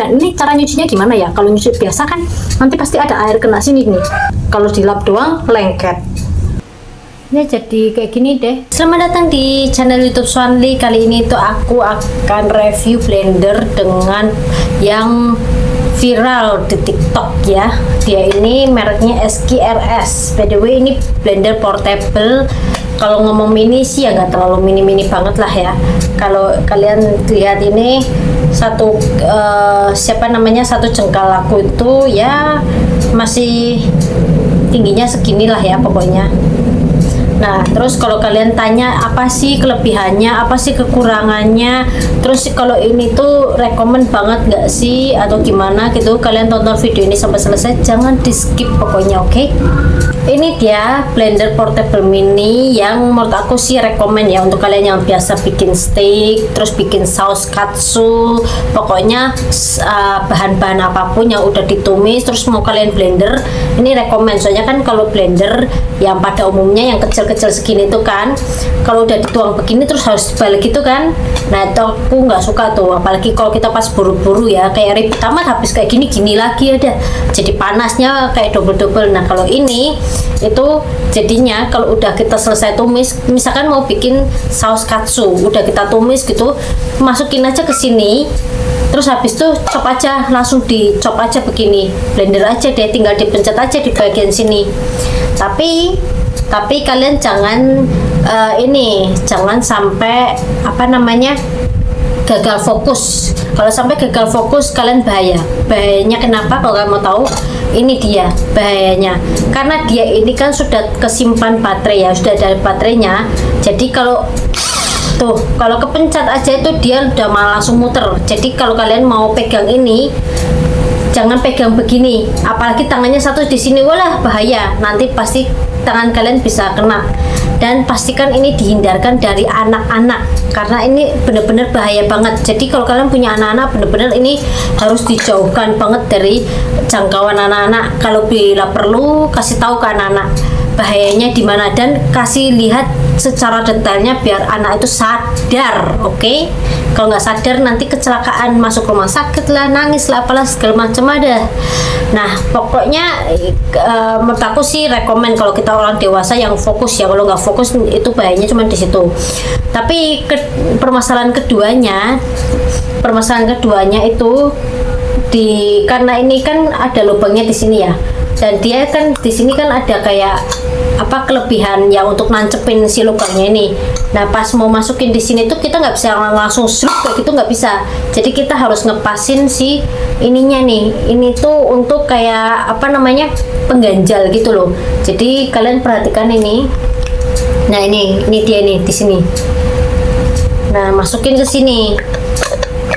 Nah ini cara nyucinya gimana ya? Kalau nyuci biasa kan nanti pasti ada air kena sini nih. Kalau dilap doang lengket. Ini jadi kayak gini deh. Selamat datang di channel YouTube Swanly. Kali ini tuh aku akan review blender dengan yang viral di TikTok ya. Dia ini mereknya SKRS. By the way ini blender portable. Kalau ngomong mini sih ya nggak terlalu mini-mini banget lah ya. Kalau kalian lihat ini satu satu jengkal aku itu ya masih tingginya segini lah ya pokoknya. Nah, terus kalau kalian tanya apa sih kelebihannya, apa sih kekurangannya, terus kalau ini tuh rekomen banget nggak sih atau gimana gitu, kalian tonton video ini sampai selesai, jangan di skip pokoknya, oke? Ini dia blender portable mini yang menurut aku sih rekomen ya untuk kalian yang biasa bikin steak, terus bikin saus katsu, pokoknya bahan-bahan apapun yang udah ditumis terus mau kalian blender, ini rekomen. Soalnya kan kalau blender yang pada umumnya yang kecil-kecil segini tuh kan, kalau udah dituang begini terus harus balik gitu kan. Nah itu aku nggak suka tuh, apalagi kalau kita pas buru-buru ya, kayak ribet amat habis kayak gini lagi ada, jadi panasnya kayak double-double. Nah kalau ini itu jadinya kalau udah kita selesai tumis, misalkan mau bikin saus katsu, udah kita tumis gitu, masukin aja ke sini, terus habis itu chop aja, langsung dicop aja begini, blender aja deh, tinggal dipencet aja di bagian sini. Tapi kalian jangan jangan sampai gagal fokus. Kalau sampai gagal fokus kalian bahayanya kenapa? Kalau kalian mau tahu, ini dia bahayanya, karena dia ini kan sudah kesimpan baterai ya, sudah ada baterainya. Jadi kalau kepencet aja itu dia udah malah langsung muter. Jadi kalau kalian mau pegang ini jangan pegang begini, apalagi tangannya satu di sini, walah bahaya, nanti pasti tangan kalian bisa kena. Dan pastikan ini dihindarkan dari anak-anak karena ini benar-benar bahaya banget. Jadi kalau kalian punya anak-anak, benar-benar ini harus dijauhkan banget dari jangkauan anak-anak. Kalau bila perlu kasih tahu ke anak-anak bahayanya di mana dan kasih lihat secara detailnya biar anak itu sadar, oke? Kalau nggak sadar nanti kecelakaan, masuk rumah sakit lah, nangis lah, apalah segala macam ada. Nah pokoknya menurut aku sih rekomen kalau kita orang dewasa yang fokus ya. Kalau nggak fokus itu bahayanya cuma di situ. Tapi permasalahan keduanya itu karena ini kan ada lubangnya di sini ya, dan dia kan di sini kan ada kayak kelebihan ya untuk nancepin si lubangnya ini. Nah pas mau masukin di sini tuh kita nggak bisa langsung sluk kayak gitu, nggak bisa. Jadi kita harus ngepasin si ininya nih. Ini tuh untuk kayak pengganjal gitu loh. Jadi kalian perhatikan ini. Nah ini dia nih di sini. Nah masukin ke sini.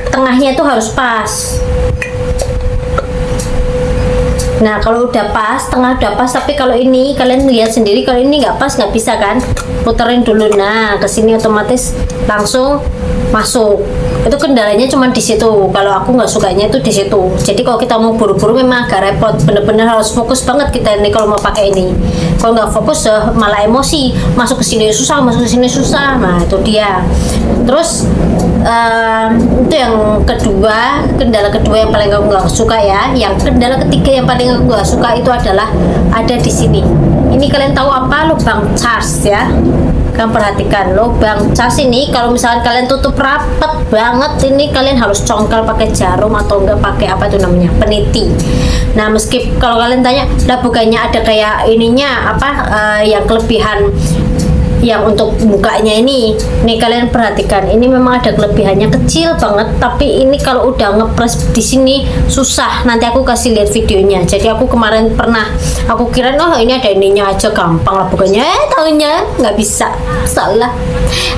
Tengahnya tuh harus pas. Nah kalau udah pas, tengah udah pas, tapi kalau ini kalian lihat sendiri, kalau ini nggak pas nggak bisa kan, puterin dulu. Nah kesini otomatis langsung masuk. Itu kendalanya cuma di situ. Kalau aku nggak sukanya itu di situ. Jadi kalau kita mau buru-buru memang agak repot. Bener-bener harus fokus banget kita nih kalau mau pakai ini. Kalau nggak fokus malah emosi. Masuk ke sini susah, masuk ke sini susah. Nah itu dia. Terus itu yang kedua, kendala kedua yang paling aku nggak suka ya. Yang kendala ketiga yang paling aku nggak suka itu adalah ada di sini. Ini kalian tahu apa? Lubang charge ya. Kalian perhatikan lubang charge ini, kalau misalkan kalian tutup rapet banget, ini kalian harus congkel pakai jarum atau enggak pakai peniti. Nah kalau kalian tanya, lah bukannya ada kayak ininya yang kelebihan yang untuk bukanya ini nih, kalian perhatikan ini memang ada kelebihannya kecil banget, tapi ini kalau udah ngepres di sini susah. Nanti aku kasih lihat videonya. Jadi aku kemarin aku kira ini ada ininya aja gampang lah, bukannya taunya nggak bisa. Salah,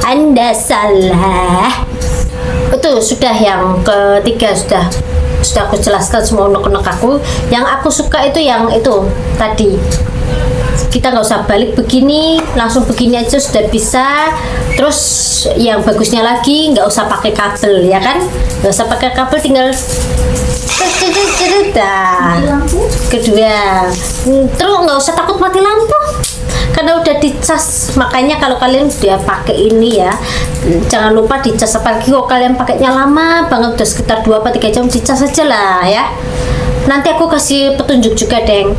Anda salah. Itu sudah yang ketiga, sudah aku jelaskan semua unek-unek aku. Yang aku suka itu yang itu tadi, kita nggak usah balik begini, langsung begini aja sudah bisa. Terus yang bagusnya lagi nggak usah pakai kabel ya kan, nggak usah pakai kabel, tinggal kedua. Terus nggak usah takut mati lampu. karena udah dicas. Makanya kalau kalian udah pakai ini ya, jangan lupa dicas, apalagi kalau kalian pakainya lama banget, udah sekitar 2-3 jam, dicas aja lah ya. Nanti aku kasih petunjuk juga, Deng.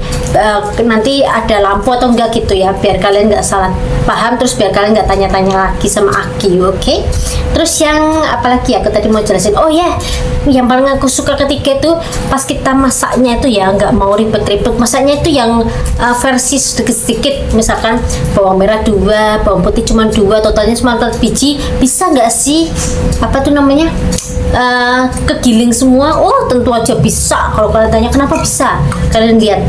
Nanti ada lampu atau enggak gitu ya, biar kalian nggak salah paham, terus biar kalian nggak tanya-tanya lagi sama Aki, oke? Terus yang apalagi aku tadi mau jelasin, oh ya, yang paling aku suka ketiga itu pas kita masaknya itu ya, nggak mau ribet-ribet masaknya itu, yang versi sedikit-sedikit, misalkan bawang merah 2, bawang putih cuma 2, totalnya cuma 4 biji, bisa nggak sih apa tuh namanya, kegiling semua? Oh tentu aja bisa. Kalau kalian tanya kenapa bisa, kalian lihat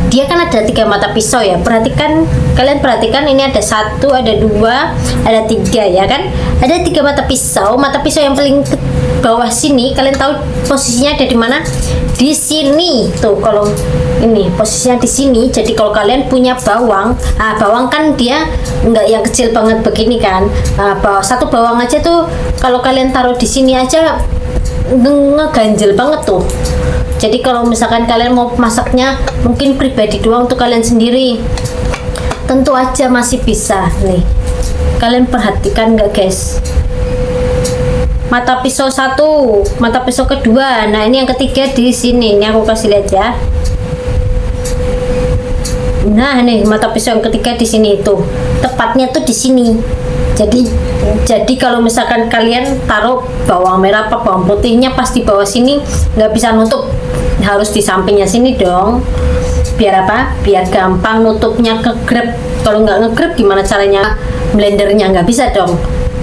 dia kan ada 3 mata pisau ya, kalian perhatikan ini ada 1, ada 2, ada 3 ya kan, ada 3 mata pisau yang paling ke bawah sini, kalian tahu posisinya ada di mana? Di sini tuh. Kalau ini posisinya di sini, jadi kalau kalian punya bawang, bawang kan dia nggak yang kecil banget begini kan, satu bawang aja tuh kalau kalian taruh di sini aja ngeganjel banget tuh. Jadi kalau misalkan kalian mau masaknya mungkin pribadi doang untuk kalian sendiri, tentu aja masih bisa nih. Kalian perhatikan nggak guys, mata pisau 1, mata pisau kedua, nah ini yang ketiga di sini. Ini aku kasih lihat ya. Nah nih mata pisau yang ketiga di sini, tuh tepatnya tuh di sini. Jadi kalau misalkan kalian taruh bawang merah apa bawang putihnya pas di bawah sini, nggak bisa nutup, harus di sampingnya sini dong. Biar apa? Biar gampang nutupnya, kegrep. Kalau nggak ngegrep gimana caranya blendernya? Nggak bisa dong.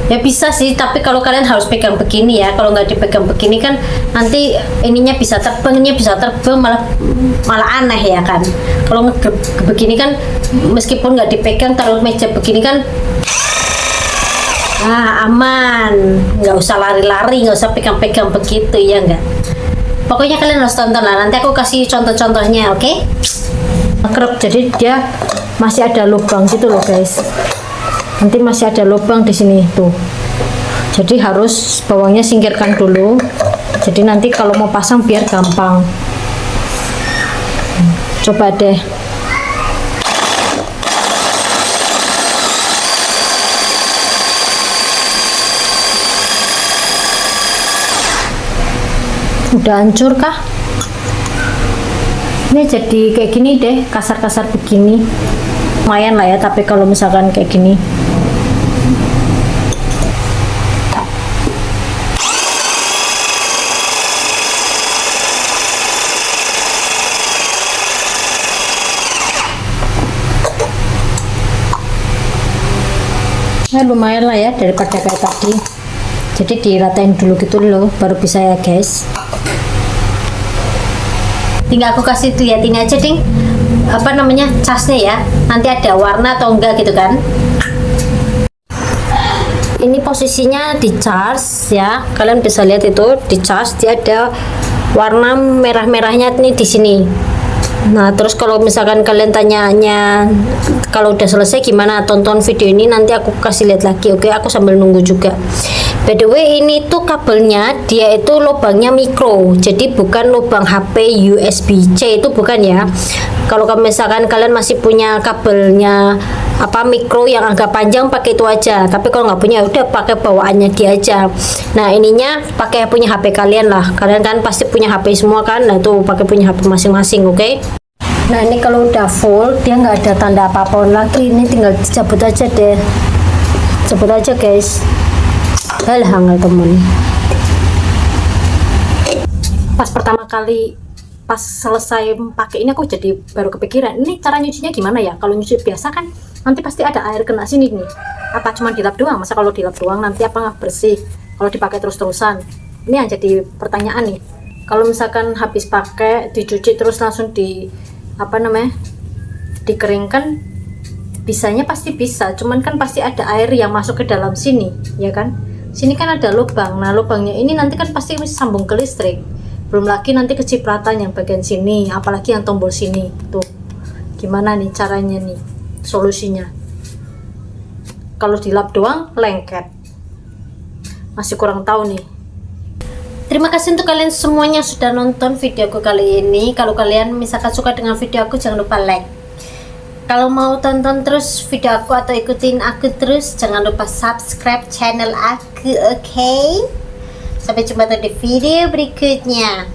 Ya bisa sih, tapi kalau kalian harus pegang begini ya. Kalau nggak dipegang begini kan nanti ininya bisa terbang, malah aneh ya kan. Kalau ngegrep begini kan, meskipun nggak dipegang, taruh meja begini kan aman, nggak usah lari-lari, nggak usah pegang-pegang begitu ya enggak. Pokoknya kalian harus tonton lah, nanti aku kasih contoh-contohnya, oke? Kerap, jadi dia masih ada lubang gitu loh guys, nanti masih ada lubang di sini tuh, jadi harus bawangnya singkirkan dulu, jadi nanti kalau mau pasang biar gampang. Coba deh. Udah hancur kah? Ini jadi kayak gini deh, kasar-kasar begini. Lumayan lah ya, tapi kalau misalkan kayak gini. Lumayan lah ya daripada kayak tadi. Jadi diratain dulu gitu loh, baru bisa ya guys. Tinggal aku kasih liatin aja ding, apa namanya, casnya ya, nanti ada warna atau enggak gitu kan. Ini posisinya di charge ya, kalian bisa lihat itu di charge, dia ada warna merah-merahnya nih di sini. Nah terus kalau misalkan kalian tanyanya kalau udah selesai gimana, tonton video ini, nanti aku kasih lihat lagi, oke? Aku sambil nunggu juga. By the way, ini tuh kabelnya dia itu lubangnya mikro, jadi bukan lubang HP USB-C, itu bukan ya. Kalau misalkan kalian masih punya kabelnya apa mikro yang agak panjang, pakai itu aja. Tapi kalau nggak punya, udah pakai bawaannya dia aja. Nah ininya pakai punya HP kalian lah, kalian kan pasti punya HP semua kan, nah itu pakai punya HP masing-masing, oke? Nah ini kalau udah full, dia nggak ada tanda apapun lagi, ini tinggal dicabut aja deh, cabut aja guys. Hangal temen, pas pertama kali pas selesai pakai ini aku jadi baru kepikiran, ini cara nyucinya gimana ya. Kalau nyuci biasa kan nanti pasti ada air kena sini nih, apa cuma dilap doang? Masa kalau dilap doang nanti apa nggak bersih kalau dipakai terus-terusan? Ini yang jadi pertanyaan nih. Kalau misalkan habis pakai dicuci terus langsung di apa namanya, dikeringkan, bisanya pasti bisa, cuman kan pasti ada air yang masuk ke dalam sini ya kan. Sini kan ada lubang, nah lubangnya ini nanti kan pasti sambung ke listrik, belum lagi nanti kecipratan yang bagian sini, apalagi yang tombol sini tuh. Gimana nih caranya nih, solusinya? Kalau dilap doang lengket, masih kurang tahu nih. Terima kasih untuk kalian semuanya sudah nonton videoku kali ini. Kalau kalian misalkan suka dengan video aku, jangan lupa like, Kalau mau tonton terus video aku atau ikutin aku terus, jangan lupa subscribe channel aku, oke? Sampai jumpa di video berikutnya.